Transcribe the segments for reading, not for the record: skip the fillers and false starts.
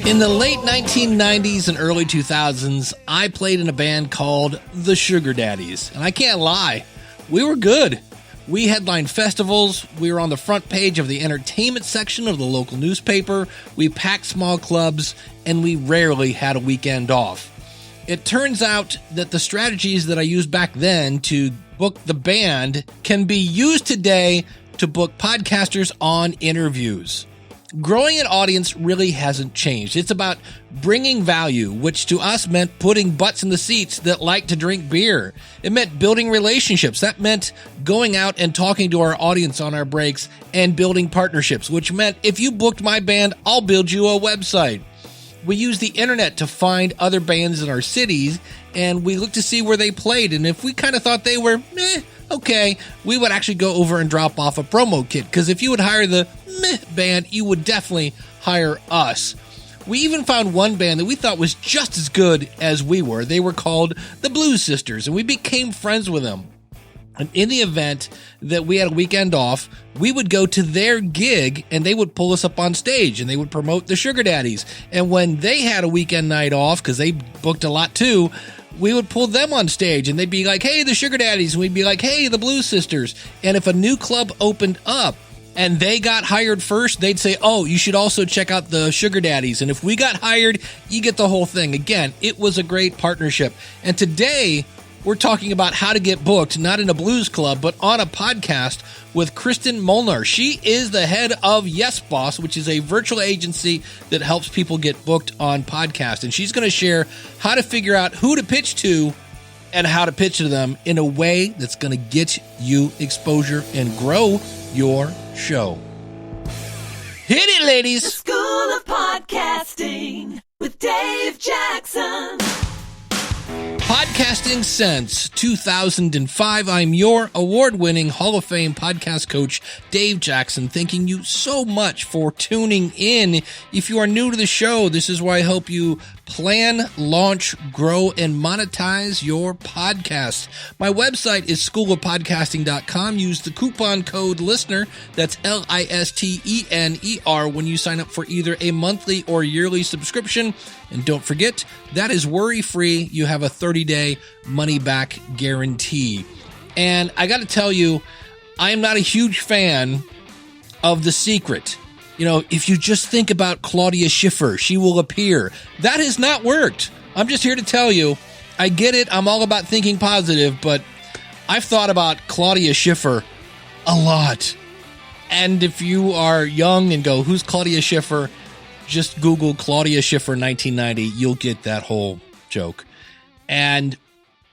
In the late 1990s and early 2000s, I played in a band called the Sugar Daddies. And I can't lie, we were good. We headlined festivals, we were on the front page of the entertainment section of the local newspaper, we packed small clubs, and we rarely had a weekend off. It turns out that the strategies that I used back then to book the band can be used today to book podcasters on interviews. Growing an audience really hasn't changed. It's about bringing value, which to us meant putting butts in the seats that like to drink beer. It meant building relationships. That meant going out and talking to our audience on our breaks and building partnerships, which meant if you booked my band, I'll build you a website. We used the internet to find other bands in our cities, and we looked to see where they played. And if we kind of thought they were, okay, we would actually go over and drop off a promo kit. Because if you would hire the band, you would definitely hire us. We even found one band that we thought was just as good as we were. They were called the Blues Sisters, and we became friends with them. And in the event that we had a weekend off, we would go to their gig and they would pull us up on stage and they would promote the Sugar Daddies. And when they had a weekend night off, because they booked a lot too, we would pull them on stage and they'd be like, hey, the Sugar Daddies. And we'd be like, hey, the Blues Sisters. And if a new club opened up and they got hired first, they'd say, oh, you should also check out the Sugar Daddies. And if we got hired, you get the whole thing. Again, it was a great partnership. And today, we're talking about how to get booked, not in a blues club, but on a podcast with Kristin Molenaar. She is the head of YesBoss, which is a virtual agency that helps people get booked on podcasts. And she's going to share how to figure out who to pitch to and how to pitch to them in a way that's going to get you exposure and grow your show. Hit it, ladies! The School of Podcasting with Dave Jackson. Podcasting since 2005. I'm your award-winning Hall of Fame podcast coach, Dave Jackson, thanking you so much for tuning in. If you are new to the show, this is where I help you plan, launch, grow, and monetize your podcast. My website is schoolofpodcasting.com. Use the coupon code LISTENER, that's LISTENER, when you sign up for either a monthly or yearly subscription. And don't forget, that is worry-free. You have a 30-day money-back guarantee. And I got to tell you, I am not a huge fan of The Secret. You know, if you just think about Claudia Schiffer, she will appear. That has not worked. I'm just here to tell you, I get it. I'm all about thinking positive, but I've thought about Claudia Schiffer a lot. And if you are young and go, who's Claudia Schiffer? Just Google Claudia Schiffer 1990. You'll get that whole joke. And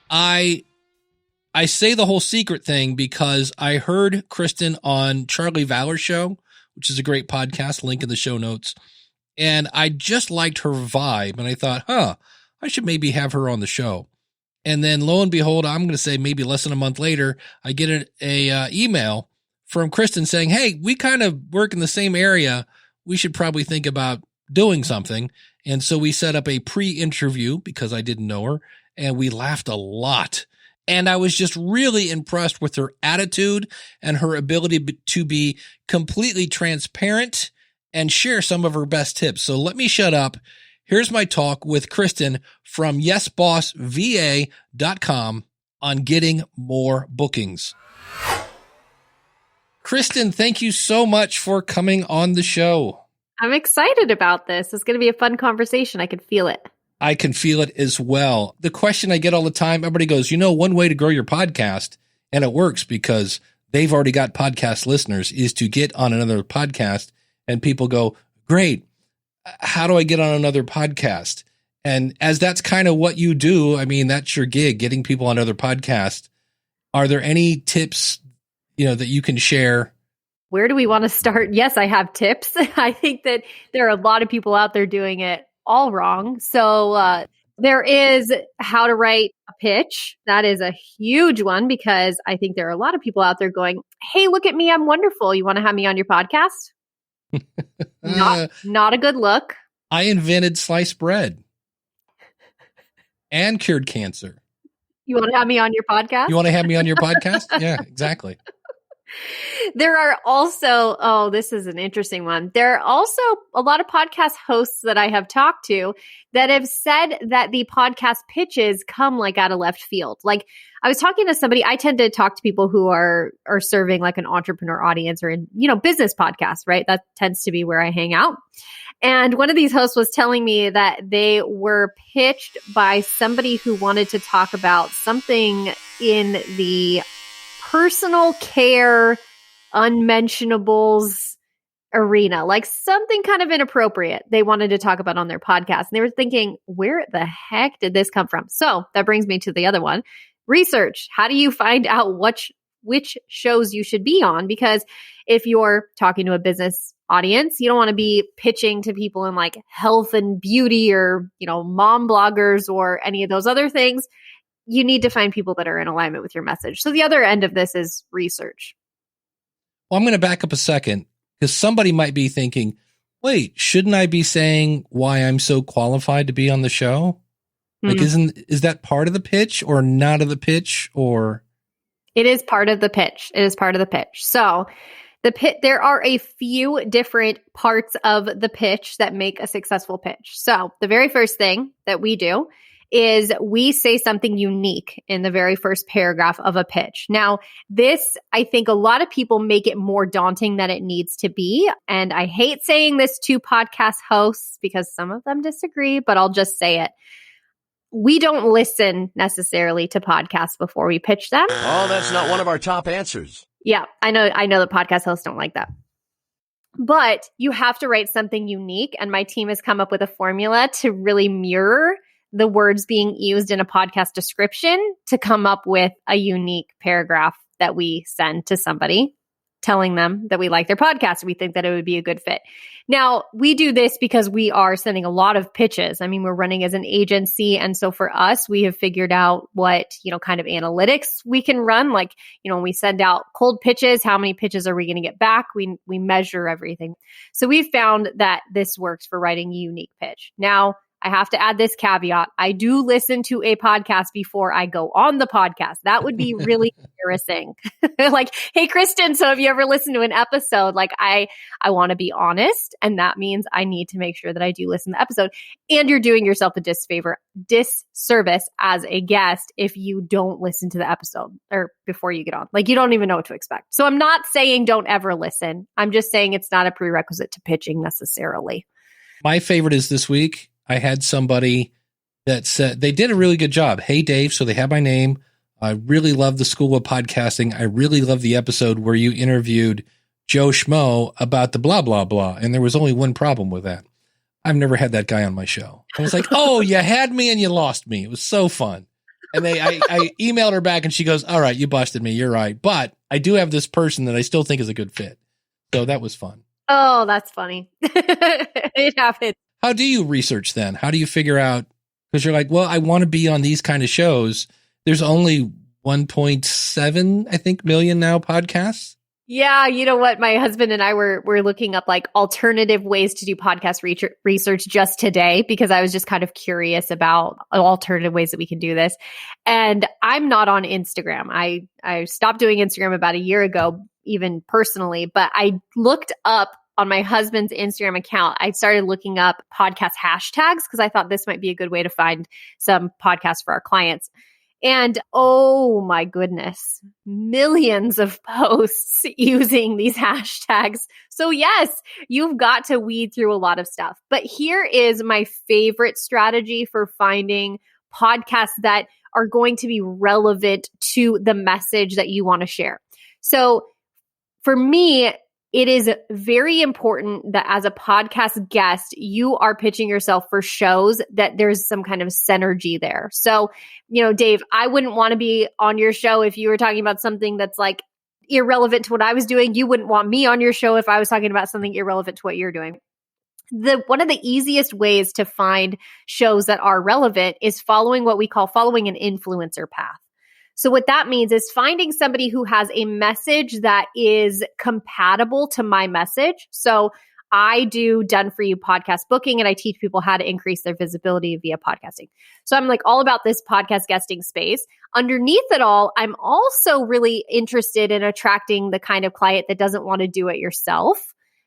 I say the whole secret thing because I heard Kristin on Charlie Valor's show, which is a great podcast, link in the show notes. And I just liked her vibe. And I thought, I should maybe have her on the show. And then lo and behold, I'm going to say maybe less than a month later, I get a email from Kristin saying, hey, we kind of work in the same area. We should probably think about doing something. And so we set up a pre-interview because I didn't know her, and we laughed a lot. And I was just really impressed with her attitude and her ability to be completely transparent and share some of her best tips. So let me shut up. Here's my talk with Kristin from YesBossVA.com on getting more bookings. Kristin, thank you so much for coming on the show. I'm excited about this. It's going to be a fun conversation. I can feel it. I can feel it as well. The question I get all the time, everybody goes, one way to grow your podcast, and it works because they've already got podcast listeners, is to get on another podcast. And people go, great. How do I get on another podcast? And as that's kind of what you do, I mean, that's your gig, getting people on other podcasts. Are there any tips, that you can share? Where do we want to start? Yes, I have tips. I think that there are a lot of people out there doing it all wrong. So there is how to write a pitch. That is a huge one because I think there are a lot of people out there going, hey, look at me. I'm wonderful. You want to have me on your podcast? Not a good look. I invented sliced bread and cured cancer. You want to have me on your podcast? You want to have me on your podcast? Yeah, exactly. There are also, this is an interesting one. There are also a lot of podcast hosts that I have talked to that have said that the podcast pitches come like out of left field. Like I was talking to somebody, I tend to talk to people who are serving like an entrepreneur audience or in, business podcasts, right? That tends to be where I hang out. And one of these hosts was telling me that they were pitched by somebody who wanted to talk about something in the personal care unmentionables arena, like something kind of inappropriate they wanted to talk about on their podcast. And they were thinking, where the heck did this come from? So that brings me to the other one. Research. How do you find out which shows you should be on? Because if you're talking to a business audience, you don't want to be pitching to people in like health and beauty or, mom bloggers or any of those other things. You need to find people that are in alignment with your message. So the other end of this is research. Well, I'm going to back up a second because somebody might be thinking, wait, shouldn't I be saying why I'm so qualified to be on the show? Like, is that part of the pitch or not of the pitch or? It is part of the pitch. It is part of the pitch. So there are a few different parts of the pitch that make a successful pitch. So the very first thing that we do is we say something unique in the very first paragraph of a pitch. Now, this, I think a lot of people make it more daunting than it needs to be. And I hate saying this to podcast hosts because some of them disagree, but I'll just say it. We don't listen necessarily to podcasts before we pitch them. Oh, that's not one of our top answers. Yeah, I know that podcast hosts don't like that. But you have to write something unique. And my team has come up with a formula to really mirror the words being used in a podcast description to come up with a unique paragraph that we send to somebody telling them that we like their podcast. We think that it would be a good fit. Now, we do this because we are sending a lot of pitches. I mean, we're running as an agency. And so for us, we have figured out what, kind of analytics we can run. Like, when we send out cold pitches, how many pitches are we going to get back? We measure everything. So we've found that this works for writing a unique pitch. Now, I have to add this caveat. I do listen to a podcast before I go on the podcast. That would be really embarrassing. Like, hey, Kristin, so have you ever listened to an episode? Like, I want to be honest. And that means I need to make sure that I do listen to the episode. And you're doing yourself a disservice as a guest if you don't listen to the episode or before you get on. Like, you don't even know what to expect. So I'm not saying don't ever listen. I'm just saying it's not a prerequisite to pitching necessarily. My favorite is this week. I had somebody that said they did a really good job. Hey, Dave. So they have my name. I really love the School of Podcasting. I really love the episode where you interviewed Joe Schmo about the blah, blah, blah. And there was only one problem with that. I've never had that guy on my show. I was like, oh, you had me and you lost me. It was so fun. And I emailed her back and she goes, all right, you busted me. You're right. But I do have this person that I still think is a good fit. So that was fun. Oh, that's funny. It happened. How do you research then? How do you figure out? Because you're like, well, I want to be on these kind of shows. There's only 1.7, I think, million now podcasts. Yeah, you know what? My husband and I were looking up like alternative ways to do podcast research just today because I was just kind of curious about alternative ways that we can do this. And I'm not on Instagram. I stopped doing Instagram about a year ago, even personally, but I looked up on my husband's Instagram account, I started looking up podcast hashtags because I thought this might be a good way to find some podcasts for our clients. And oh my goodness, millions of posts using these hashtags. So yes, you've got to weed through a lot of stuff. But here is my favorite strategy for finding podcasts that are going to be relevant to the message that you want to share. So for me, it is very important that as a podcast guest, you are pitching yourself for shows that there's some kind of synergy there. So, Dave, I wouldn't want to be on your show if you were talking about something that's like irrelevant to what I was doing. You wouldn't want me on your show if I was talking about something irrelevant to what you're doing. One of the easiest ways to find shows that are relevant is following what we call following an influencer path. So what that means is finding somebody who has a message that is compatible to my message. So I do done for you podcast booking, and I teach people how to increase their visibility via podcasting. So I'm like all about this podcast guesting space. Underneath it all, I'm also really interested in attracting the kind of client that doesn't want to do it yourself.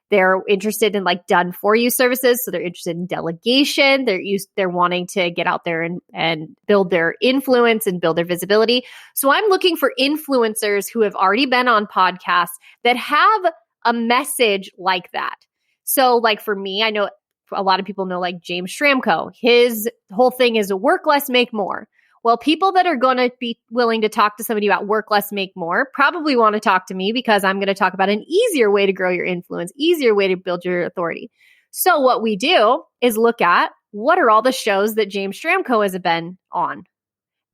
They're interested in like done for you services. So they're interested in delegation. They're wanting to get out there and build their influence and build their visibility. So I'm looking for influencers who have already been on podcasts that have a message like that. So like for me, I know a lot of people know like James Schramko. His whole thing is work less, make more. Well, people that are going to be willing to talk to somebody about work less, make more probably want to talk to me because I'm going to talk about an easier way to grow your influence, easier way to build your authority. So what we do is look at what are all the shows that James Schramko has been on.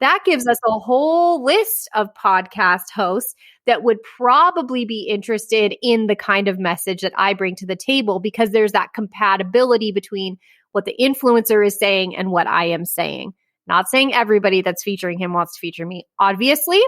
That gives us a whole list of podcast hosts that would probably be interested in the kind of message that I bring to the table because there's that compatibility between what the influencer is saying and what I am saying. Not saying everybody that's featuring him wants to feature me, obviously,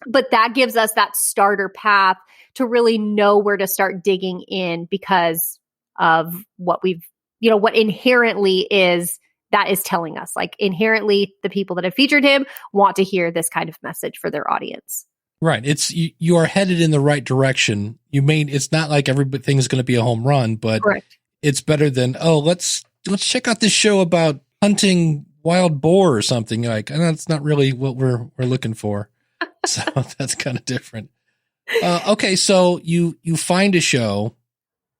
but that gives us that starter path to really know where to start digging in because of what we've, what inherently is that is telling us. Like inherently, the people that have featured him want to hear this kind of message for their audience. Right. It's you are headed in the right direction. It's not like everything is going to be a home run, but Correct. It's better than, let's check out this show about hunting wild boar or something. Like, that's not really what we're looking for. So that's kind of different. Okay. So you find a show.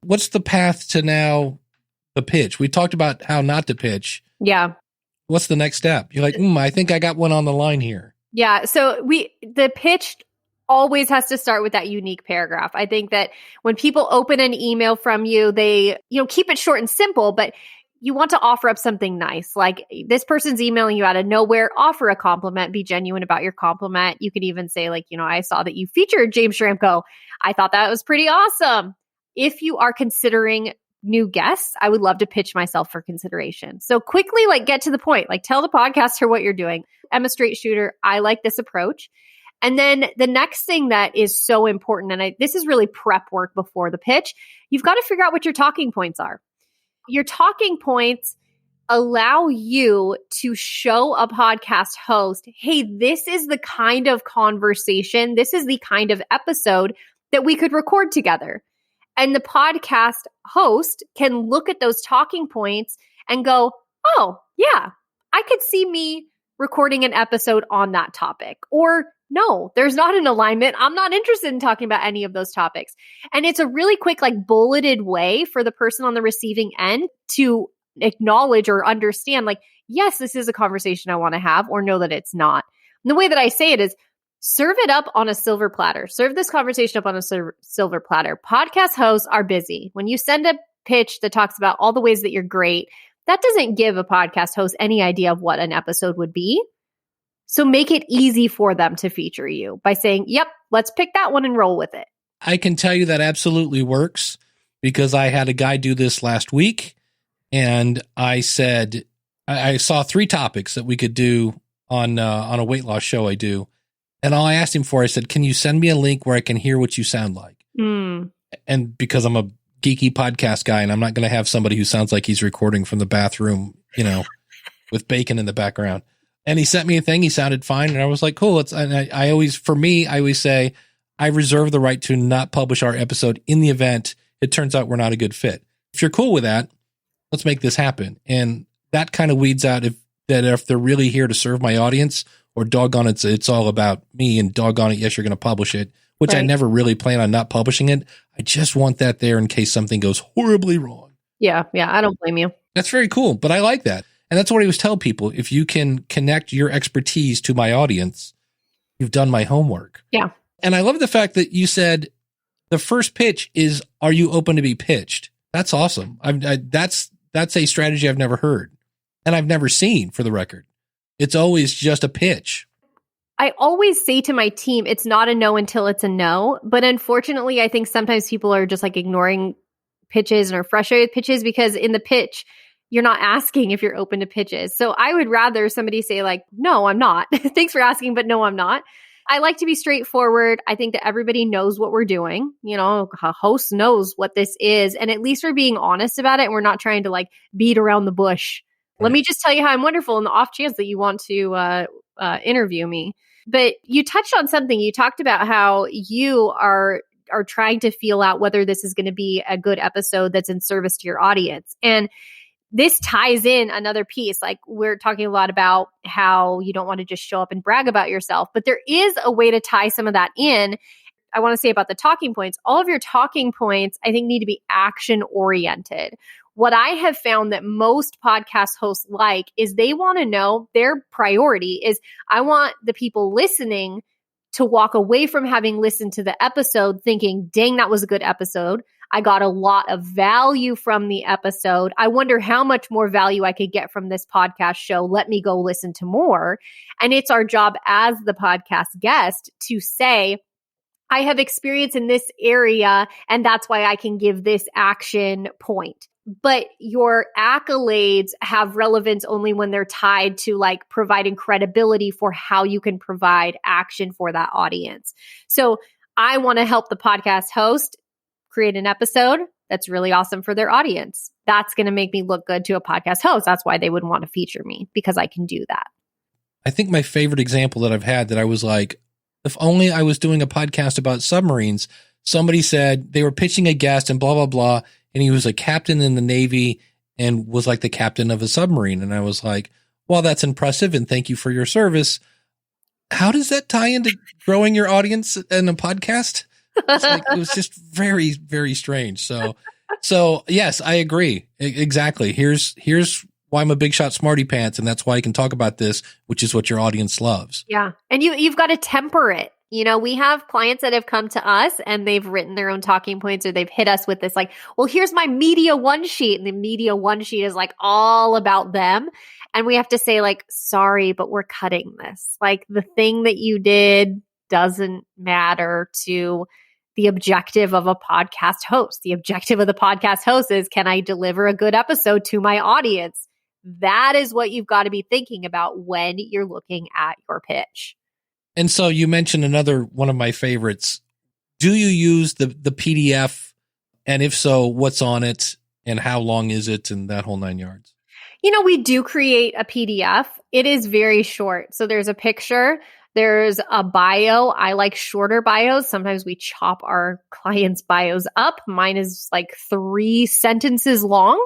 What's the path to now the pitch? We talked about how not to pitch. Yeah. What's the next step? You're like, I think I got one on the line here. Yeah. So the pitch always has to start with that unique paragraph. I think that when people open an email from you, they, keep it short and simple, but you want to offer up something nice. Like this person's emailing you out of nowhere, offer a compliment, be genuine about your compliment. You could even say like, I saw that you featured James Schramko. I thought that was pretty awesome. If you are considering new guests, I would love to pitch myself for consideration. So quickly, get to the point, tell the podcaster what you're doing. I'm a straight shooter. I like this approach. And then the next thing that is so important, and this is really prep work before the pitch, you've got to figure out what your talking points are. Your talking points allow you to show a podcast host, hey, this is the kind of conversation, this is the kind of episode that we could record together. And the podcast host can look at those talking points and go, oh, yeah, I could see me recording an episode on that topic. Or no, there's not an alignment. I'm not interested in talking about any of those topics. And it's a really quick, bulleted way for the person on the receiving end to acknowledge or understand, yes, this is a conversation I want to have, or no, that it's not. And the way that I say it is, serve it up on a silver platter. Serve this conversation up on a silver platter. Podcast hosts are busy. When you send a pitch that talks about all the ways that you're great, that doesn't give a podcast host any idea of what an episode would be. So make it easy for them to feature you by saying, yep, let's pick that one and roll with it. I can tell you that absolutely works because I had a guy do this last week and I said, I saw 3 topics that we could do on a weight loss show I do. And all I asked him for, I said, can you send me a link where I can hear what you sound like? And because I'm a geeky podcast guy and I'm not going to have somebody who sounds like he's recording from the bathroom, with bacon in the background. And he sent me a thing. He sounded fine. And I was like, cool. I always say, I reserve the right to not publish our episode in the event it turns out we're not a good fit. If you're cool with that, let's make this happen. And that kind of weeds out if they're really here to serve my audience, or doggone it's all about me, and doggone it, yes, you're going to publish it, which I never really plan on not publishing it. I just want that there in case something goes horribly wrong. Yeah, I don't blame you. That's very cool, but I like that. And that's what I always tell people. If you can connect your expertise to my audience, you've done my homework. Yeah. And I love the fact that you said the first pitch is, are you open to be pitched? That's awesome. That's a strategy I've never heard and I've never seen, for the record. It's always just a pitch. I always say to my team, it's not a no until it's a no. But unfortunately, I think sometimes people are just ignoring pitches and are frustrated with pitches because in the pitch, you're not asking if you're open to pitches. So I would rather somebody say no, I'm not. Thanks for asking, but no, I'm not. I like to be straightforward. I think that everybody knows what we're doing. A host knows what this is. And at least we're being honest about it. And we're not trying to like beat around the bush. Let me just tell you how I'm wonderful in the off chance that you want to interview me. But you touched on something. You talked about how you are trying to feel out whether this is going to be a good episode that's in service to your audience. And this ties in another piece. Like we're talking a lot about how you don't want to just show up and brag about yourself, but there is a way to tie some of that in. I want to say about the talking points, all of your talking points, I think need to be action oriented. What I have found that most podcast hosts like is they want to know their priority is I want the people listening to walk away from having listened to the episode thinking, dang, that was a good episode. I got a lot of value from the episode. I wonder how much more value I could get from this podcast show. Let me go listen to more. And it's our job as the podcast guest to say, I have experience in this area, and that's why I can give this action point. But your accolades have relevance only when they're tied to like providing credibility for how you can provide action for that audience. So I want to help the podcast host create an episode that's really awesome for their audience. That's going to make me look good to a podcast host. That's why they would want to feature me, because I can do that. I think my favorite example that I've had that I was like, if only I was doing a podcast about submarines. Somebody said they were pitching a guest and blah, blah, blah. And he was a captain in the Navy and was like the captain of a submarine. And I was like, well, that's impressive. And thank you for your service. How does that tie into growing your audience in a podcast? It was just very, very strange. So yes, I agree. Exactly. Here's why I'm a big shot smarty pants. And that's why I can talk about this, which is what your audience loves. Yeah. And you've got to temper it. We have clients that have come to us and they've written their own talking points, or they've hit us with this like, well, here's my media one sheet. And the media one sheet is like all about them. And we have to say like, sorry, but we're cutting this. Like the thing that you did doesn't matter to the objective of a podcast host. The objective of the podcast host is, can I deliver a good episode to my audience? That is what you've got to be thinking about when you're looking at your pitch. And so you mentioned another one of my favorites. Do you use the PDF? And if so, what's on it and how long is it and that whole 9 yards? We do create a PDF. It is very short. So there's a picture, there's a bio. I like shorter bios. Sometimes we chop our clients' bios up. Mine is like 3 sentences long.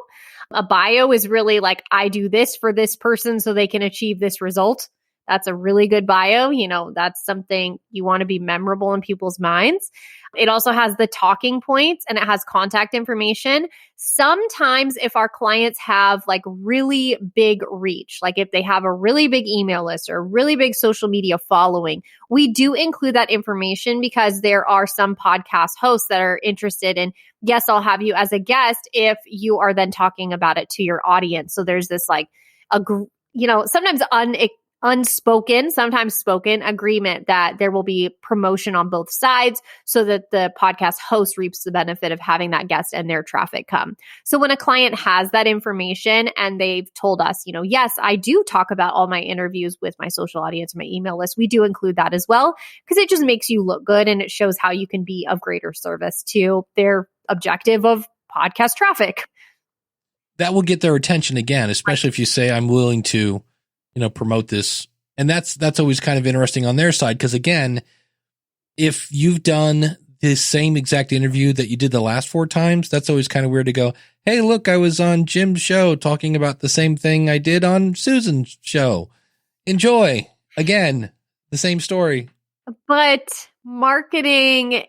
A bio is really like, I do this for this person so they can achieve this result. That's a really good bio. That's something you want to be memorable in people's minds. It also has the talking points and it has contact information. Sometimes if our clients have like really big reach, like if they have a really big email list or a really big social media following, we do include that information because there are some podcast hosts that are interested in, yes, I'll have you as a guest if you are then talking about it to your audience. So there's this like, sometimes unspoken, sometimes spoken agreement that there will be promotion on both sides so that the podcast host reaps the benefit of having that guest and their traffic come. So when a client has that information and they've told us, yes, I do talk about all my interviews with my social audience, my email list, we do include that as well because it just makes you look good and it shows how you can be of greater service to their objective of podcast traffic. That will get their attention again, especially if you say, I'm willing to promote this. And that's always kind of interesting on their side. Cause again, if you've done the same exact interview that you did the last 4 times, that's always kind of weird to go, hey, look, I was on Jim's show talking about the same thing I did on Susan's show. Enjoy. Again, the same story. But marketing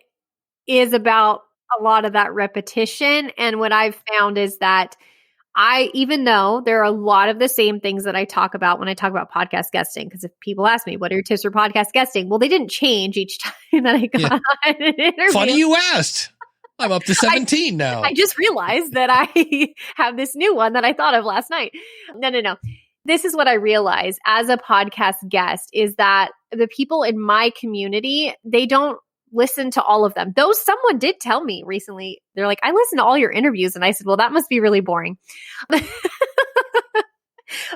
is about a lot of that repetition. And what I've found is that even though there are a lot of the same things that I talk about when I talk about podcast guesting, because if people ask me, what are your tips for podcast guesting? Well, they didn't change each time that I got on an interview. Funny you asked. I'm up to 17 now. I just realized that I have this new one that I thought of last night. No. This is what I realized as a podcast guest is that the people in my community, they don't listen to all of them. Though someone did tell me recently, they're like, I listen to all your interviews. And I said, well, that must be really boring.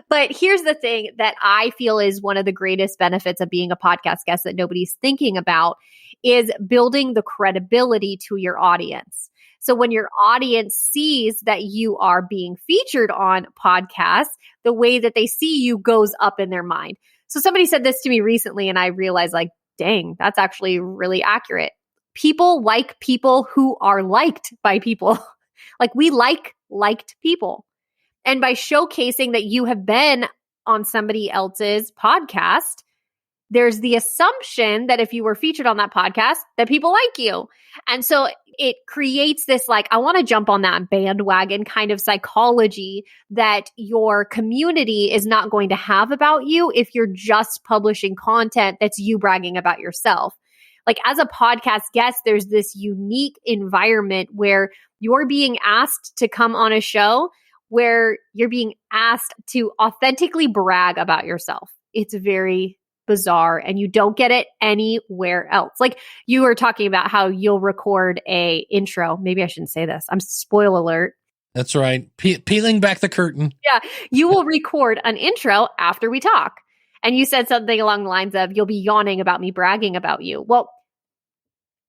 But here's the thing that I feel is one of the greatest benefits of being a podcast guest that nobody's thinking about is building the credibility to your audience. So when your audience sees that you are being featured on podcasts, the way that they see you goes up in their mind. So somebody said this to me recently and I realized like, dang, that's actually really accurate. People like people who are liked by people. Like we like liked people. And by showcasing that you have been on somebody else's podcast, there's the assumption that if you were featured on that podcast, that people like you. And so it creates this like, I want to jump on that bandwagon kind of psychology that your community is not going to have about you if you're just publishing content that's you bragging about yourself. Like as a podcast guest, there's this unique environment where you're being asked to come on a show where you're being asked to authentically brag about yourself. It's very bizarre and you don't get it anywhere else. Like you were talking about how you'll record a intro. Maybe I shouldn't say this. I'm spoil alert. That's right. Peeling back the curtain. Yeah. You will record an intro after we talk. And you said something along the lines of, you'll be yawning about me bragging about you. Well,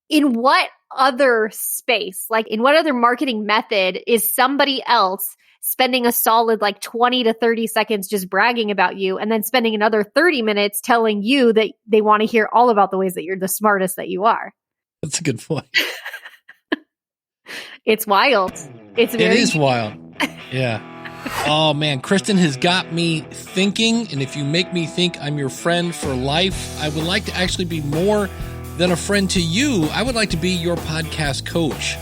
in what other space, like in what other marketing method is somebody else spending a solid like 20 to 30 seconds just bragging about you and then spending another 30 minutes telling you that they want to hear all about the ways that you're the smartest that you are? That's a good point. It's wild. It is wild. Yeah. Oh man, Kristin has got me thinking. And if you make me think I'm your friend for life, I would like to actually be more than a friend to you. I would like to be your podcast coach.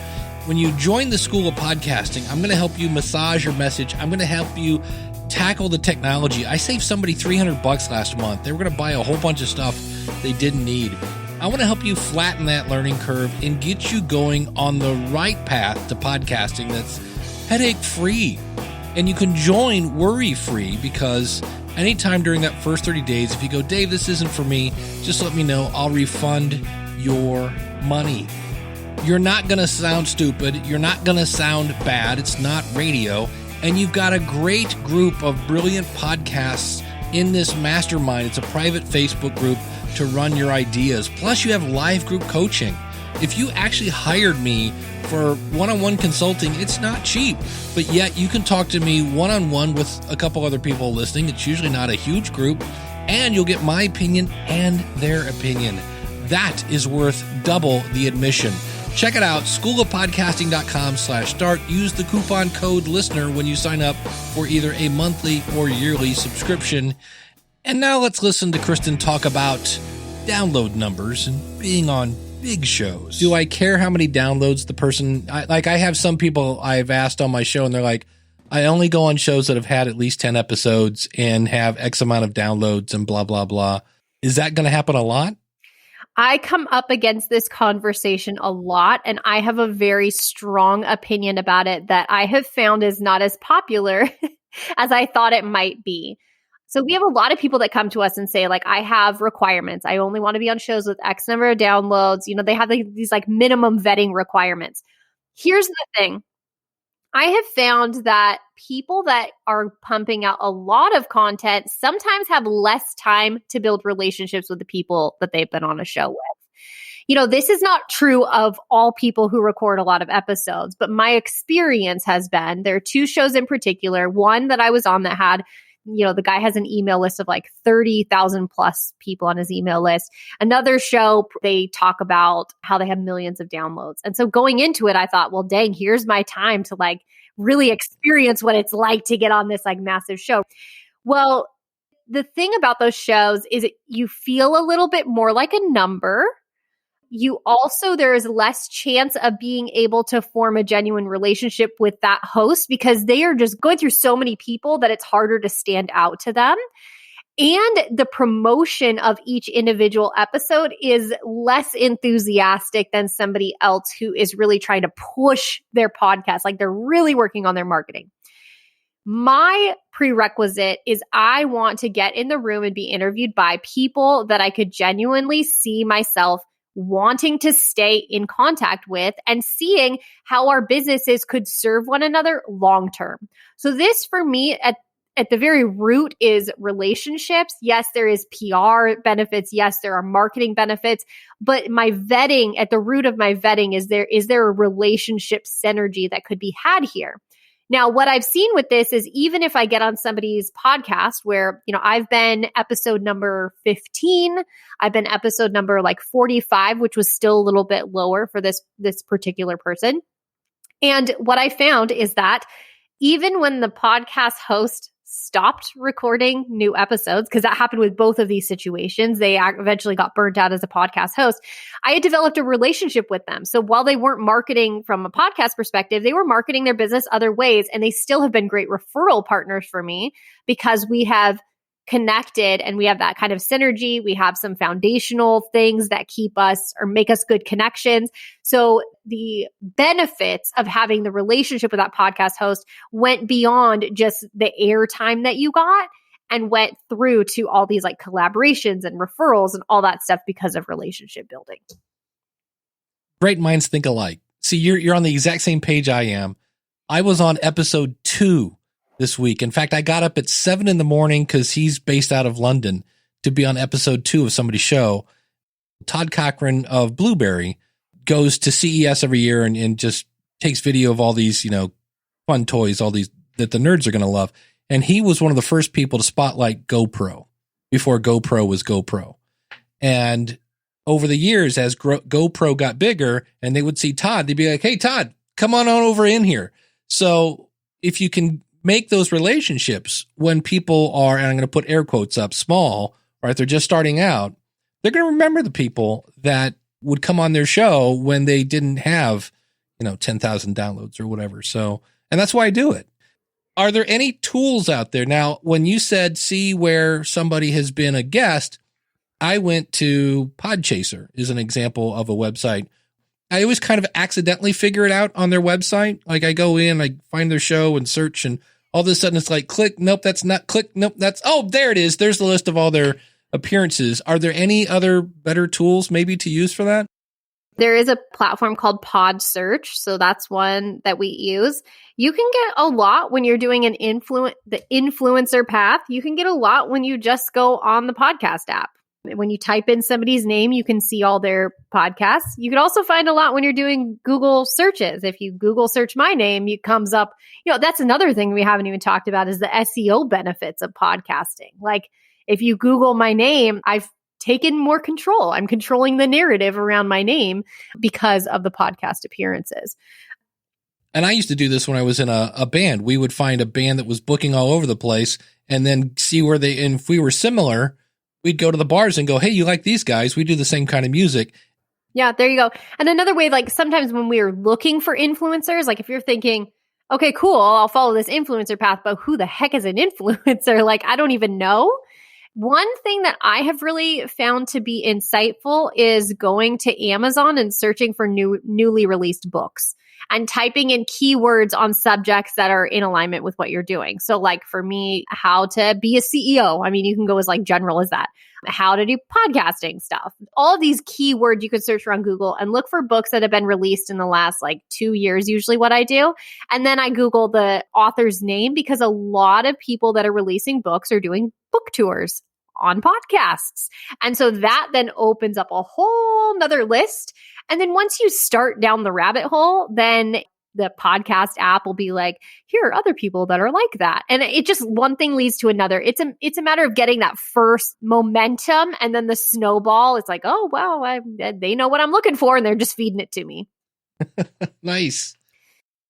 When you join the School of Podcasting, I'm going to help you massage your message. I'm going to help you tackle the technology. I saved somebody $300 last month. They were going to buy a whole bunch of stuff they didn't need. I want to help you flatten that learning curve and get you going on the right path to podcasting that's headache-free. And you can join worry-free because anytime during that first 30 days, if you go, Dave, this isn't for me, just let me know. I'll refund your money. You're not going to sound stupid. You're not going to sound bad. It's not radio. And you've got a great group of brilliant podcasts in this mastermind. It's a private Facebook group to run your ideas. Plus, you have live group coaching. If you actually hired me for one-on-one consulting, it's not cheap. But yet, you can talk to me one-on-one with a couple other people listening. It's usually not a huge group. And you'll get my opinion and their opinion. That is worth double the admission. Check it out, schoolofpodcasting.com/start. Use the coupon code LISTENER when you sign up for either a monthly or yearly subscription. And now let's listen to Kristin talk about download numbers and being on big shows. Do I care how many downloads the person... I have some people I've asked on my show and they're like, I only go on shows that have had at least 10 episodes and have X amount of downloads and blah, blah, blah. Is that going to happen a lot? I come up against this conversation a lot, and I have a very strong opinion about it that I have found is not as popular as I thought it might be. So we have a lot of people that come to us and say, like, I have requirements. I only want to be on shows with X number of downloads. You know, they have these like minimum vetting requirements. Here's the thing. I have found that people that are pumping out a lot of content sometimes have less time to build relationships with the people that they've been on a show with. You know, this is not true of all people who record a lot of episodes, but my experience has been, there are two shows in particular. One that I was on that had, you know, the guy has an email list of like 30,000 plus people on his email list. Another show, they talk about how they have millions of downloads. And so going into it, I thought, well, dang, here's my time to like really experience what it's like to get on this like massive show. Well, the thing about those shows is you feel a little bit more like a number. You also, there is less chance of being able to form a genuine relationship with that host because they are just going through so many people that it's harder to stand out to them. And the promotion of each individual episode is less enthusiastic than somebody else who is really trying to push their podcast. Like they're really working on their marketing. My prerequisite is I want to get in the room and be interviewed by people that I could genuinely see myself wanting to stay in contact with and seeing how our businesses could serve one another long term. So this for me, at the very root is relationships. Yes, there is PR benefits. Yes, there are marketing benefits. But my vetting, at the root of my vetting, is there a relationship synergy that could be had here? Now, what I've seen with this is even if I get on somebody's podcast where, I've been episode number 15, I've been episode number like 45, which was still a little bit lower for this particular person. And what I found is that even when the podcast host stopped recording new episodes, because that happened with both of these situations, they eventually got burnt out as a podcast host. I had developed a relationship with them. So while they weren't marketing from a podcast perspective, they were marketing their business other ways, and they still have been great referral partners for me because we have connected and we have that kind of synergy. We have some foundational things that keep us or make us good connections. So the benefits of having the relationship with that podcast host went beyond just the airtime that you got and went through to all these like collaborations and referrals and all that stuff because of relationship building. Great minds think alike. See, you're on the exact same page I am. I was on episode 2 this week. In fact, I got up at 7 a.m. because he's based out of London to be on episode 2 of somebody's show. Todd Cochran of Blueberry goes to CES every year and just takes video of all these, fun toys, all these that the nerds are going to love. And he was one of the first people to spotlight GoPro before GoPro was GoPro. And over the years, as GoPro got bigger and they would see Todd, they'd be like, "Hey, Todd, come on over in here." So if you can make those relationships when people are, and I'm going to put air quotes up, small, right? They're just starting out. They're going to remember the people that would come on their show when they didn't have, 10,000 downloads or whatever. So, and that's why I do it. Are there any tools out there? Now, when you said, see where somebody has been a guest, I went to Podchaser is an example of a website. I always kind of accidentally figure it out on their website. Like I go in, I find their show and search, and all of a sudden it's like, click, nope, that's not, click, nope, that's, oh, there it is. There's the list of all their appearances. Are there any other better tools maybe to use for that? There is a platform called Podsearch. So that's one that we use. You can get a lot when you're doing the influencer path. You can get a lot when you just go on the podcast app. When you type in somebody's name, you can see all their podcasts. You can also find a lot when you're doing Google searches. If you Google search my name, it comes up. That's another thing we haven't even talked about is the SEO benefits of podcasting. Like if you Google my name, I've taken more control. I'm controlling the narrative around my name because of the podcast appearances. And I used to do this when I was in a band. We would find a band that was booking all over the place and then see where and if we were similar, we'd go to the bars and go, "Hey, you like these guys? We do the same kind of music." Yeah, there you go. And another way, like sometimes when we are looking for influencers, like if you're thinking, okay, cool, I'll follow this influencer path, but who the heck is an influencer? Like, I don't even know. One thing that I have really found to be insightful is going to Amazon and searching for newly released books and typing in keywords on subjects that are in alignment with what you're doing. So like for me, how to be a CEO. I mean, you can go as like general as that. How to do podcasting stuff. All of these keywords you could search for on Google and look for books that have been released in the last like 2 years, usually what I do. And then I Google the author's name because a lot of people that are releasing books are doing book tours on podcasts. And so that then opens up a whole nother list. And then once you start down the rabbit hole, then the podcast app will be like, here are other people that are like that. And it just one thing leads to another. It's a matter of getting that first momentum and then the snowball. It's like, oh, wow, they know what I'm looking for and they're just feeding it to me. Nice.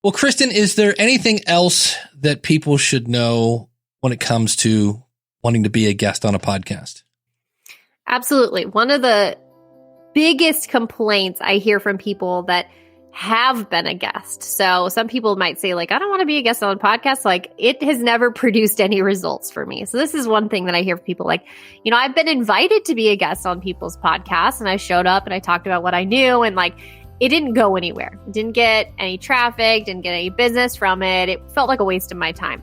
Well, Kristin, is there anything else that people should know when it comes to wanting to be a guest on a podcast? Absolutely. One of the biggest complaints I hear from people that have been a guest. So some people might say like, I don't want to be a guest on a podcast. Like it has never produced any results for me. So this is one thing that I hear from people like, I've been invited to be a guest on people's podcasts and I showed up and I talked about what I knew and like, it didn't go anywhere. It didn't get any traffic, didn't get any business from it. It felt like a waste of my time.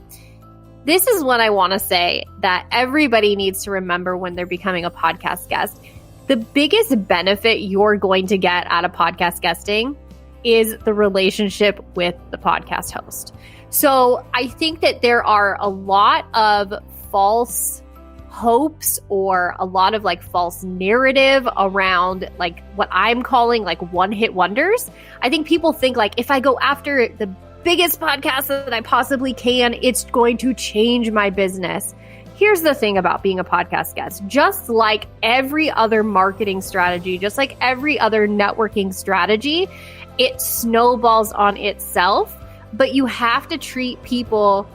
This is what I want to say that everybody needs to remember when they're becoming a podcast guest. The biggest benefit you're going to get out of podcast guesting is the relationship with the podcast host. So I think that there are a lot of false hopes or a lot of like false narrative around like what I'm calling like one-hit wonders. I think people think like if I go after the biggest podcast that I possibly can, it's going to change my business. Here's the thing about being a podcast guest. Just like every other marketing strategy, just like every other networking strategy, it snowballs on itself, but you have to treat people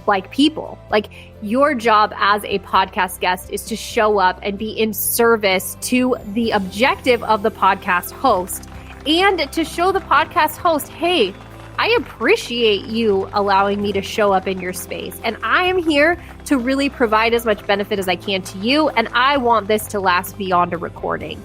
like people. Like your job as a podcast guest is to show up and be in service to the objective of the podcast host and to show the podcast host, hey, I appreciate you allowing me to show up in your space. And I am here to really provide as much benefit as I can to you. And I want this to last beyond a recording.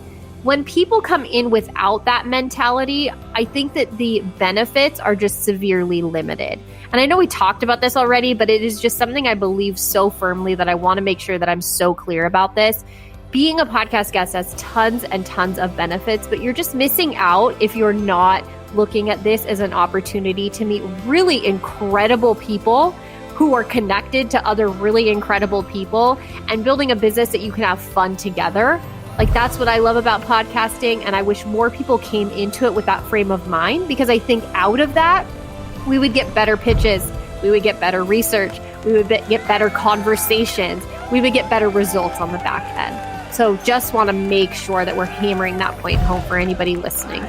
When people come in without that mentality, I think that the benefits are just severely limited. And I know we talked about this already, but it is just something I believe so firmly that I want to make sure that I'm so clear about this. Being a podcast guest has tons and tons of benefits, but you're just missing out if you're not looking at this as an opportunity to meet really incredible people who are connected to other really incredible people and building a business that you can have fun together. Like that's what I love about podcasting. And I wish more people came into it with that frame of mind, because I think out of that, we would get better pitches. We would get better research. We would get better conversations. We would get better results on the back end. So just want to make sure that we're hammering that point home for anybody listening.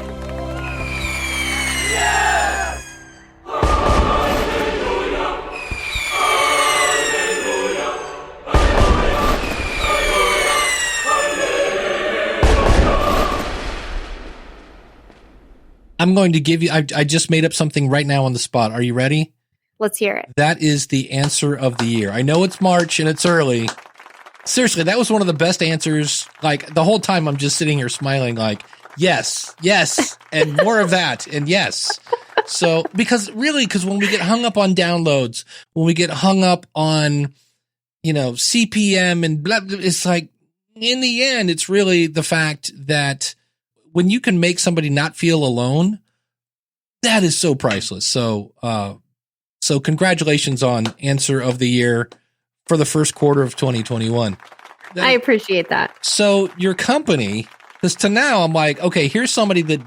I'm going to give you, I just made up something right now on the spot. Are you ready? Let's hear it. That is the answer of the year. I know it's March and it's early. Seriously, that was one of the best answers. Like the whole time I'm just sitting here smiling like, yes, and more of that, and yes. So, because when we get hung up on downloads, when we get hung up on, CPM and blah, blah, it's like, in the end, it's really the fact that when you can make somebody not feel alone, that is so priceless. So congratulations on answer of the year for the first quarter of 2021. I appreciate that. So your company, because to now I'm like, okay, here's somebody that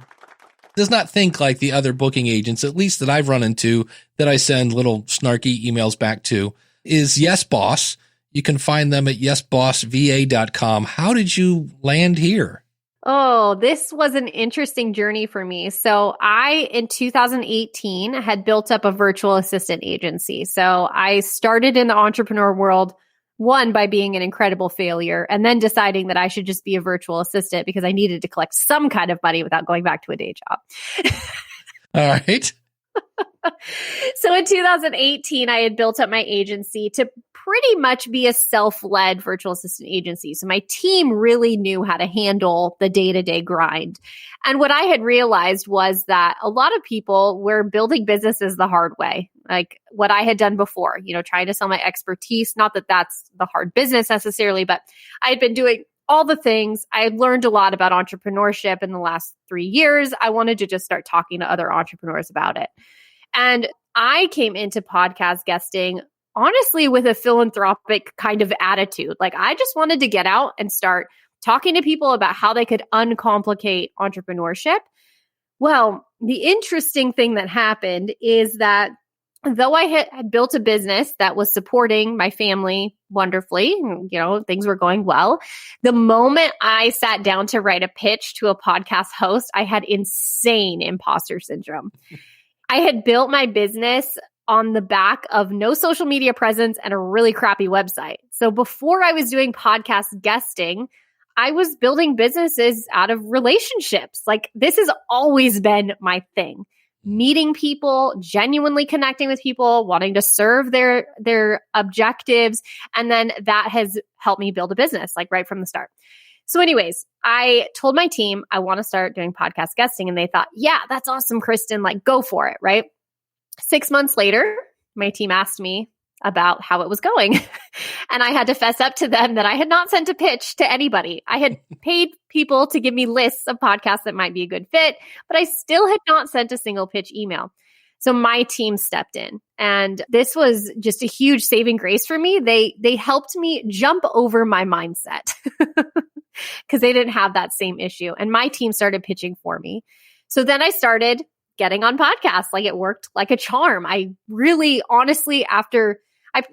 does not think like the other booking agents, at least that I've run into, that I send little snarky emails back to, is YesBoss. You can find them at yesbossva.com. How did you land here? Oh, this was an interesting journey for me. So in 2018, had built up a virtual assistant agency. So I started in the entrepreneur world, one, by being an incredible failure, and then deciding that I should just be a virtual assistant because I needed to collect some kind of money without going back to a day job. All right. So in 2018, I had built up my agency to pretty much be a self-led virtual assistant agency. So my team really knew how to handle the day-to-day grind. And what I had realized was that a lot of people were building businesses the hard way, like what I had done before, trying to sell my expertise. Not that that's the hard business necessarily, but I had been doing all the things. I had learned a lot about entrepreneurship in the last 3 years. I wanted to just start talking to other entrepreneurs about it. And I came into podcast guesting, honestly, with a philanthropic kind of attitude. Like I just wanted to get out and start talking to people about how they could uncomplicate entrepreneurship. Well, the interesting thing that happened is that though I had built a business that was supporting my family wonderfully, things were going well, the moment I sat down to write a pitch to a podcast host, I had insane imposter syndrome. I had built my business on the back of no social media presence and a really crappy website. So before I was doing podcast guesting, I was building businesses out of relationships. Like this has always been my thing. Meeting people, genuinely connecting with people, wanting to serve their objectives. And then that has helped me build a business, like right from the start. So anyways, I told my team I want to start doing podcast guesting, and they thought, yeah, that's awesome, Kristin, like go for it, right? 6 months later, my team asked me, about how it was going. And I had to fess up to them that I had not sent a pitch to anybody. I had paid people to give me lists of podcasts that might be a good fit, but I still had not sent a single pitch email. So my team stepped in, and this was just a huge saving grace for me. They helped me jump over my mindset because they didn't have that same issue. And my team started pitching for me. So then I started getting on podcasts. Like, it worked like a charm. I really, honestly, after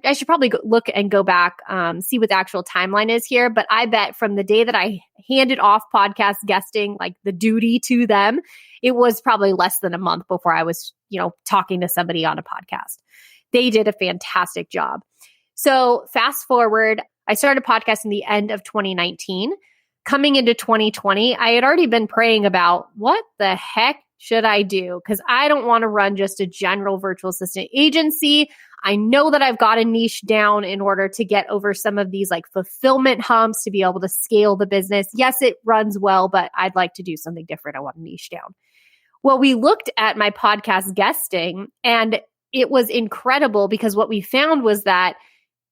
I should probably look and go back, see what the actual timeline is here. But I bet from the day that I handed off podcast guesting, like the duty to them, it was probably less than a month before I was, talking to somebody on a podcast. They did a fantastic job. So fast forward, I started podcasting the end of 2019. Coming into 2020, I had already been praying about what the heck should I do? Because I don't want to run just a general virtual assistant agency. I know that I've got a niche down in order to get over some of these like fulfillment humps to be able to scale the business. Yes, it runs well, but I'd like to do something different. I want a niche down. Well, we looked at my podcast guesting, and it was incredible because what we found was that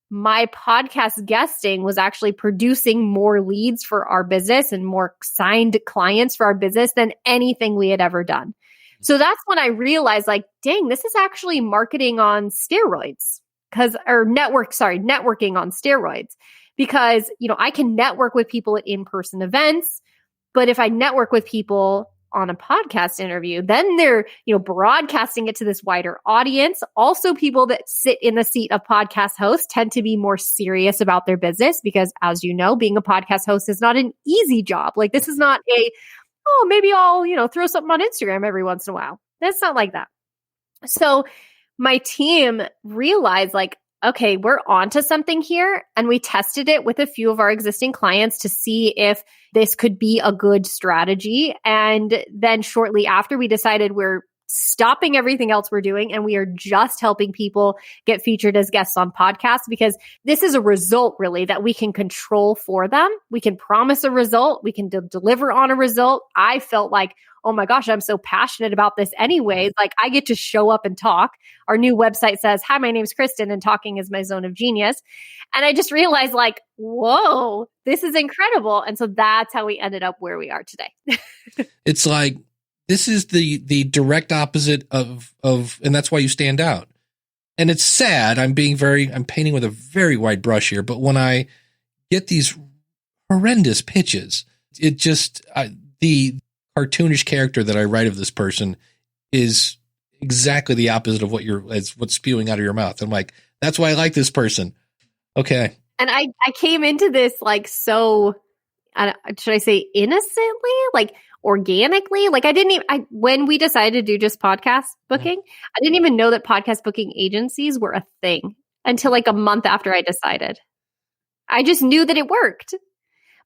my podcast guesting was actually producing more leads for our business and more signed clients for our business than anything we had ever done. So that's when I realized, like, dang, this is actually marketing on steroids networking on steroids, because, I can network with people at in-person events, but if I network with people on a podcast interview, then they're, broadcasting it to this wider audience. Also, people that sit in the seat of podcast hosts tend to be more serious about their business because, as you know, being a podcast host is not an easy job. Like, this is not maybe I'll, throw something on Instagram every once in a while. That's not like that. So my team realized, like, okay, we're onto something here. And we tested it with a few of our existing clients to see if this could be a good strategy. And then shortly after, we decided we're stopping everything else we're doing, and we are just helping people get featured as guests on podcasts, because this is a result really that we can control for them. We can promise a result. We can deliver on a result. I felt like, oh my gosh, I'm so passionate about this anyways. Like, I get to show up and talk. Our new website says, hi, my name's Kristin, and talking is my zone of genius. And I just realized, like, whoa, this is incredible. And so that's how we ended up where we are today. It's like, this is the direct opposite of, and that's why you stand out. And it's sad. I'm painting with a very wide brush here, but when I get these horrendous pitches, it just, the cartoonish character that I write of this person is exactly the opposite of what's spewing out of your mouth. I'm like, that's why I like this person. Okay. And I came into this like, so, should I say innocently? Like, organically, like when we decided to do just podcast booking, I didn't even know that podcast booking agencies were a thing until like a month after I decided. I just knew that it worked.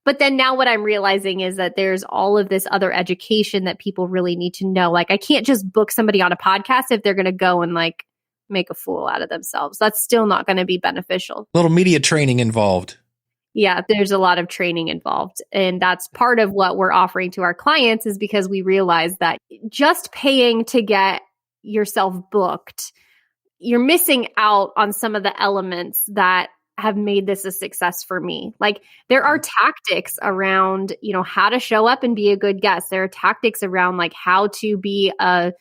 But then now what I'm realizing is that there's all of this other education that people really need to know. Like, I can't just book somebody on a podcast if they're going to go and like make a fool out of themselves. That's still not going to be beneficial. A little media training involved. Yeah, there's a lot of training involved. And that's part of what we're offering to our clients, is because we realize that just paying to get yourself booked, you're missing out on some of the elements that have made this a success for me. Like, there are tactics around, how to show up and be a good guest. There are tactics around like how to be a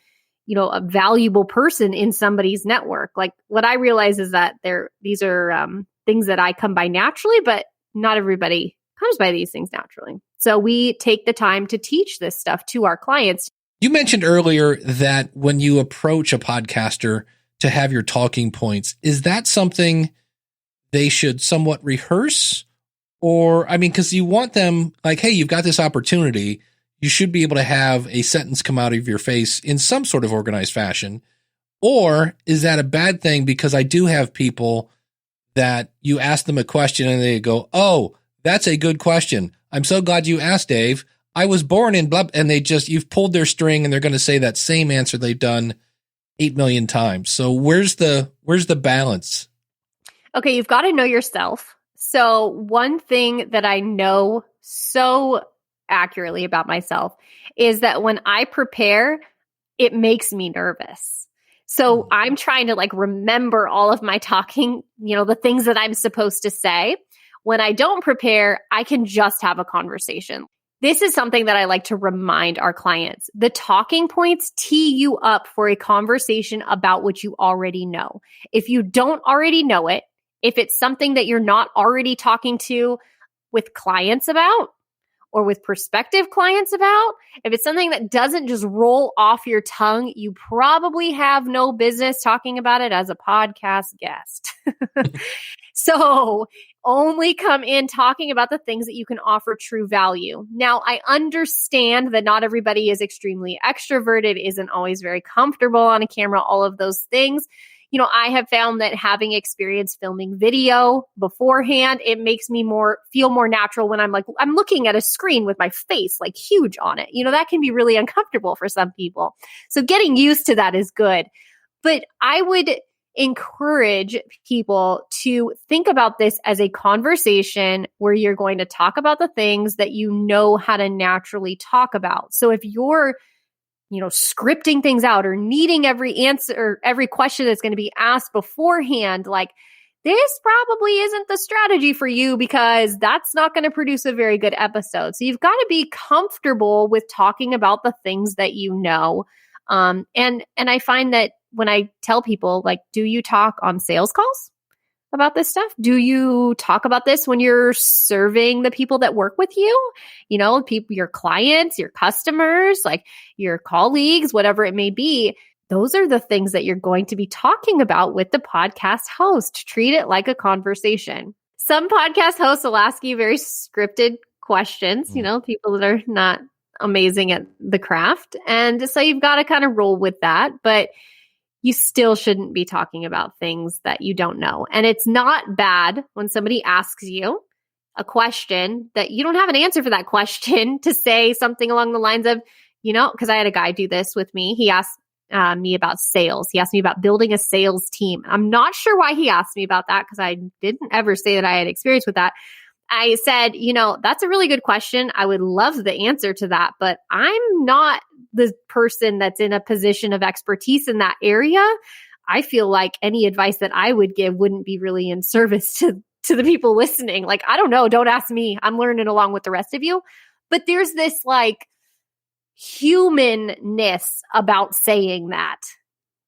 valuable person in somebody's network. Like, what I realize is that these are things that I come by naturally, but not everybody comes by these things naturally. So we take the time to teach this stuff to our clients. You mentioned earlier that when you approach a podcaster to have your talking points, is that something they should somewhat rehearse? Or, because you want them like, hey, you've got this opportunity. You should be able to have a sentence come out of your face in some sort of organized fashion. Or is that a bad thing? Because I do have people that you ask them a question and they go, oh, that's a good question. I'm so glad you asked, Dave. I was born in blah, and you've pulled their string and they're going to say that same answer they've done 8 million times. So where's the balance? Okay, you've got to know yourself. So one thing that I know so accurately about myself is that when I prepare, it makes me nervous. So I'm trying to like remember all of my talking, the things that I'm supposed to say. When I don't prepare, I can just have a conversation. This is something that I like to remind our clients. The talking points tee you up for a conversation about what you already know. If you don't already know it, if it's something that you're not already talking to with clients about or with prospective clients about, if it's something that doesn't just roll off your tongue, you probably have no business talking about it as a podcast guest. So only come in talking about the things that you can offer true value. Now, I understand that not everybody is extremely extroverted, isn't always very comfortable on a camera, all of those things. I have found that having experience filming video beforehand, it makes me feel more natural when I'm looking at a screen with my face like huge on it. That can be really uncomfortable for some people. So getting used to that is good. But I would encourage people to think about this as a conversation where you're going to talk about the things that you know how to naturally talk about. So if you're scripting things out or needing every answer, or every question that's going to be asked beforehand, like this probably isn't the strategy for you because that's not going to produce a very good episode. So you've got to be comfortable with talking about the things that you know. And I find that when I tell people, like, do you talk on sales calls about this stuff? Do you talk about this when you're serving the people that work with you? People, your clients, your customers, like your colleagues, whatever it may be. Those are the things that you're going to be talking about with the podcast host. Treat it like a conversation. Some podcast hosts will ask you very scripted questions, people that are not amazing at the craft. And so you've got to kind of roll with that. But you still shouldn't be talking about things that you don't know. And it's not bad when somebody asks you a question that you don't have an answer for that question to say something along the lines of, because I had a guy do this with me. He asked me about sales. He asked me about building a sales team. I'm not sure why he asked me about that because I didn't ever say that I had experience with that. I said, that's a really good question. I would love the answer to that, but I'm not the person that's in a position of expertise in that area. I feel like any advice that I would give wouldn't be really in service to the people listening. Like, I don't know. Don't ask me. I'm learning along with the rest of you. But there's this like humanness about saying that.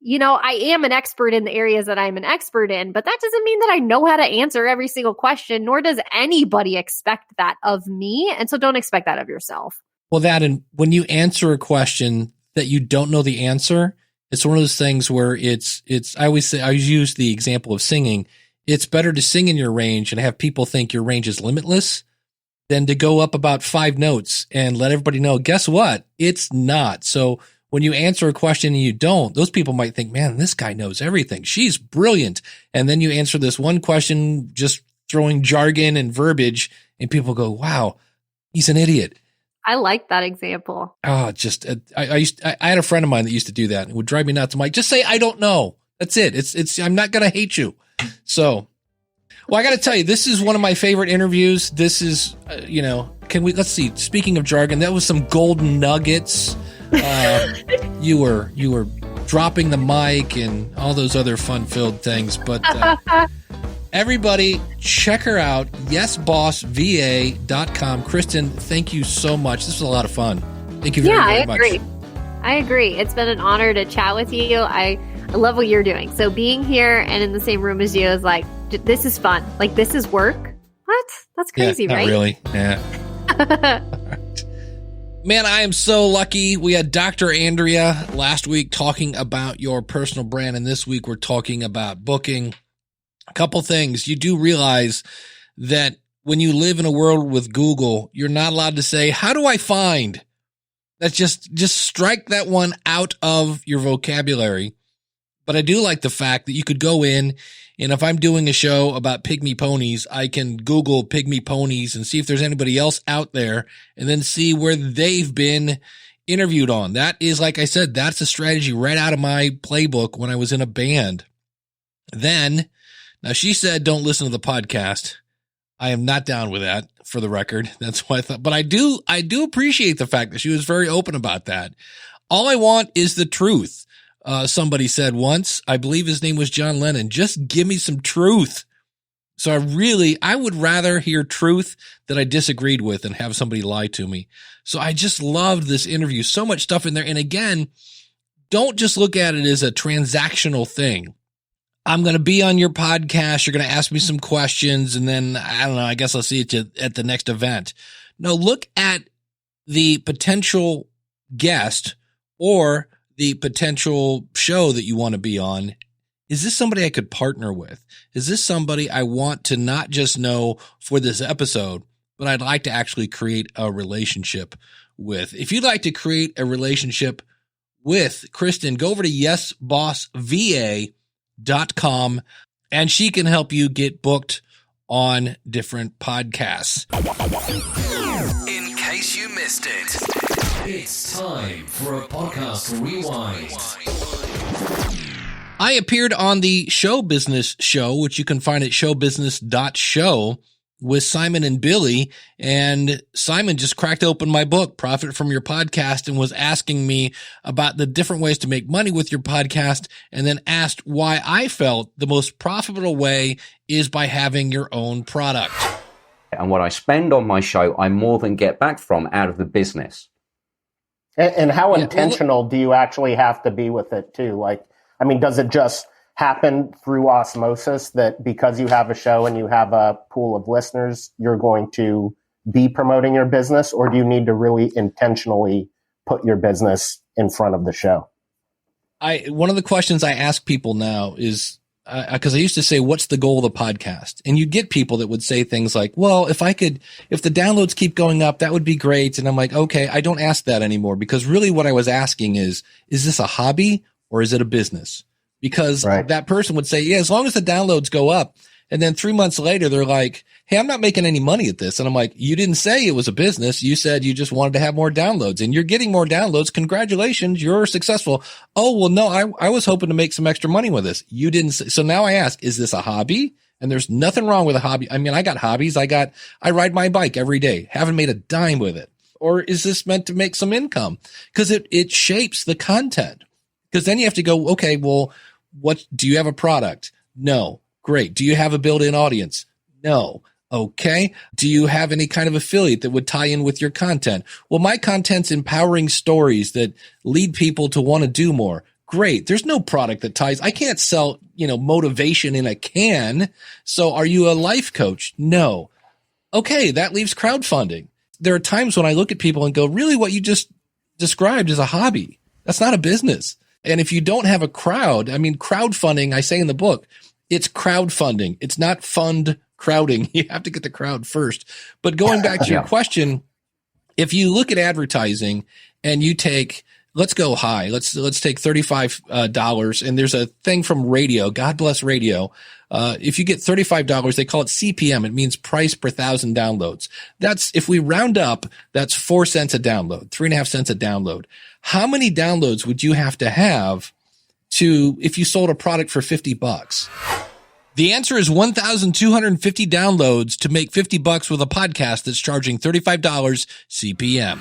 I am an expert in the areas that I'm an expert in, but that doesn't mean that I know how to answer every single question, nor does anybody expect that of me. And so don't expect that of yourself. Well, and when you answer a question that you don't know the answer, it's one of those things where I always use the example of singing. It's better to sing in your range and have people think your range is limitless than to go up about 5 notes and let everybody know, guess what? It's not. So when you answer a question and you don't, those people might think, man, this guy knows everything. She's brilliant. And then you answer this one question, just throwing jargon and verbiage, and people go, wow, he's an idiot. I like that example. Oh, I had a friend of mine that used to do that. It would drive me nuts. I'm like, just say, I don't know. That's it. I'm not going to hate you. So, well, I got to tell you, this is one of my favorite interviews. This is, let's see, speaking of jargon, that was some golden nuggets. You were dropping the mic and all those other fun-filled things, but everybody check her out, YesBossVA.com. Kristin, thank you so much. This was a lot of fun. Thank you very much. I agree. It's been an honor to chat with you. I love what you're doing. So being here and in the same room as you is like, this is fun. Like, this is work. What? That's crazy, right? Not really. Yeah. Man, I am so lucky. We had Dr. Andrea last week talking about your personal brand, and this week we're talking about booking. A couple things. You do realize that when you live in a world with Google, you're not allowed to say, how do I find? That's just strike that one out of your vocabulary. But I do like the fact that you could go in, and if I'm doing a show about pygmy ponies, I can Google pygmy ponies and see if there's anybody else out there and then see where they've been interviewed on. That is, like I said, that's a strategy right out of my playbook when I was in a band. Then, now she said, don't listen to the podcast. I am not down with that, for the record. That's what I thought. But I do appreciate the fact that she was very open about that. All I want is the truth. somebody said once, I believe his name was John Lennon, just give me some truth. So I would rather hear truth that I disagreed with and have somebody lie to me. So I just loved this interview. So much stuff in there. And again, don't just look at it as a transactional thing. I'm going to be on your podcast. You're going to ask me some questions. And then, I don't know, I guess I'll see you at the next event. No, look at the potential guest or the potential show that you want to be on. Is this somebody I could partner with? Is this somebody I want to not just know for this episode, but I'd like to actually create a relationship with? If you'd like to create a relationship with Kristin, go over to YesBossVA.com and she can help you get booked on different podcasts. In case you missed it, it's time for a podcast rewind. I appeared on the Show Business Show, which you can find at showbusiness.show, with Simon and Billy. And Simon just cracked open my book, Profit from Your Podcast, and was asking me about the different ways to make money with your podcast, and then asked why I felt the most profitable way is by having your own product. And what I spend on my show, I more than get back from out of the business. And how intentional do you actually have to be with it too? Like, I mean, does it just happen through osmosis that because you have a show and you have a pool of listeners, you're going to be promoting your business? Or do you need to really intentionally put your business in front of the show? One of the questions I ask people now is, because I used to say, what's the goal of the podcast? And you'd get people that would say things like, well, if the downloads keep going up, that would be great. And I'm like, okay, I don't ask that anymore, because really what I was asking is this a hobby or is it a business? Because that person would say, yeah, as long as the downloads go up. And then 3 months later, they're like, hey, I'm not making any money at this. And I'm like, you didn't say it was a business. You said you just wanted to have more downloads, and you're getting more downloads. Congratulations. You're successful. Oh, well, no, I was hoping to make some extra money with this. You didn't say. So now I ask, is this a hobby? And there's nothing wrong with a hobby. I mean, I got hobbies. I ride my bike every day. Haven't made a dime with it. Or is this meant to make some income? Because it shapes the content. Because then you have to go, okay, well, do you have a product? No. Great. Do you have a built-in audience? No. Okay. Do you have any kind of affiliate that would tie in with your content? Well, my content's empowering stories that lead people to want to do more. Great. There's no product that ties. I can't sell, motivation in a can. So are you a life coach? No. Okay. That leaves crowdfunding. There are times when I look at people and go, really, what you just described is a hobby. That's not a business. And if you don't have a crowd, I mean, crowdfunding, I say in the book, it's crowdfunding. It's not fund crowding. You have to get the crowd first. But going back to your question, if you look at advertising and you take, let's go high. Let's take $35, and there's a thing from radio. God bless radio. If you get $35, they call it CPM. It means price per 1,000 downloads. That's, if we round up, that's 4 cents a download, 3.5 cents a download. How many downloads would you have to have if you sold a product for $50? The answer is 1,250 downloads to make $50 with a podcast that's charging $35 CPM.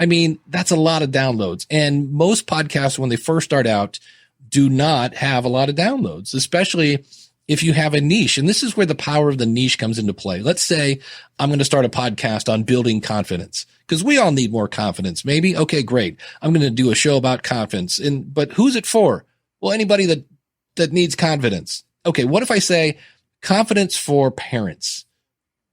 I mean, that's a lot of downloads. And most podcasts, when they first start out, do not have a lot of downloads, especially if you have a niche. And this is where the power of the niche comes into play. Let's say I'm going to start a podcast on building confidence, because we all need more confidence. Maybe. Okay, great. I'm going to do a show about confidence. But who's it for? Well, anybody that needs confidence. Okay. What if I say confidence for parents?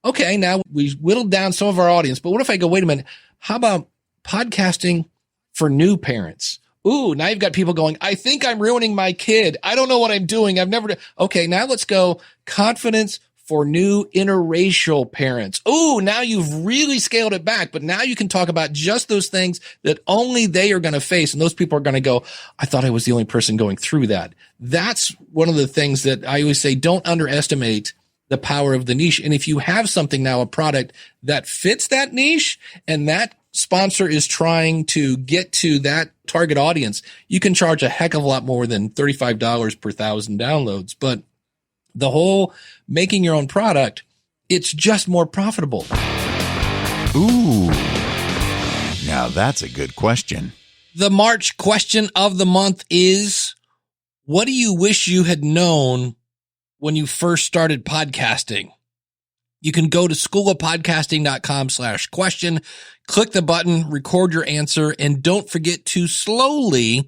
Okay. Now we whittled down some of our audience, but what if I go, wait a minute, how about podcasting for new parents? Ooh, now you've got people going, I think I'm ruining my kid. I don't know what I'm doing. I've never. Okay, now let's go confidence for new interracial parents. Ooh, now you've really scaled it back, but now you can talk about just those things that only they are going to face. And those people are going to go, I thought I was the only person going through that. That's one of the things that I always say, don't underestimate the power of the niche. And if you have something now, a product that fits that niche, and that sponsor is trying to get to that target audience, you can charge a heck of a lot more than $35 per 1,000 downloads. But the whole making your own product, it's just more profitable. Ooh, now that's a good question. The March question of the month is, what do you wish you had known when you first started podcasting? You can go to schoolofpodcasting.com/question, click the button, record your answer, and don't forget to slowly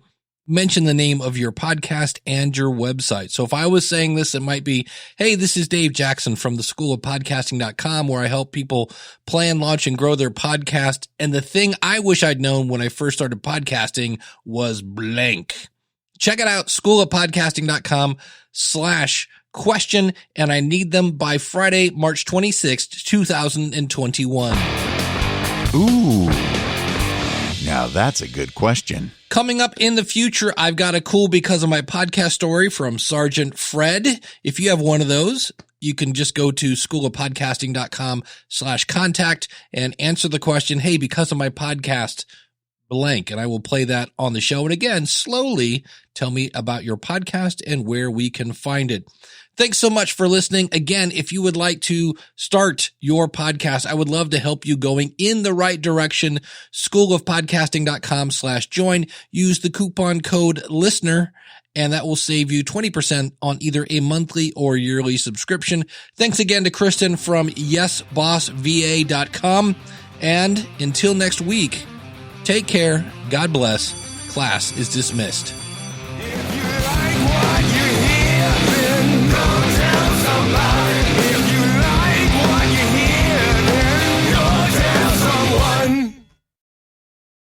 mention the name of your podcast and your website. So if I was saying this, it might be, hey, this is Dave Jackson from the schoolofpodcasting.com, where I help people plan, launch, and grow their podcast. And the thing I wish I'd known when I first started podcasting was blank. Check it out, schoolofpodcasting.com/question, and I need them by Friday, March 26th, 2021. Ooh, now that's a good question. Coming up in the future, I've got a cool because of my podcast story from Sergeant Fred. If you have one of those, you can just go to schoolofpodcasting.com/contact and answer the question, hey, because of my podcast, blank, and I will play that on the show. And again, slowly tell me about your podcast and where we can find it. Thanks so much for listening. Again, if you would like to start your podcast, I would love to help you going in the right direction. Schoolofpodcasting.com/join. Use the coupon code LISTENER, and that will save you 20% on either a monthly or yearly subscription. Thanks again to Kristin from YesBossVA.com. And until next week, take care. God bless. Class is dismissed.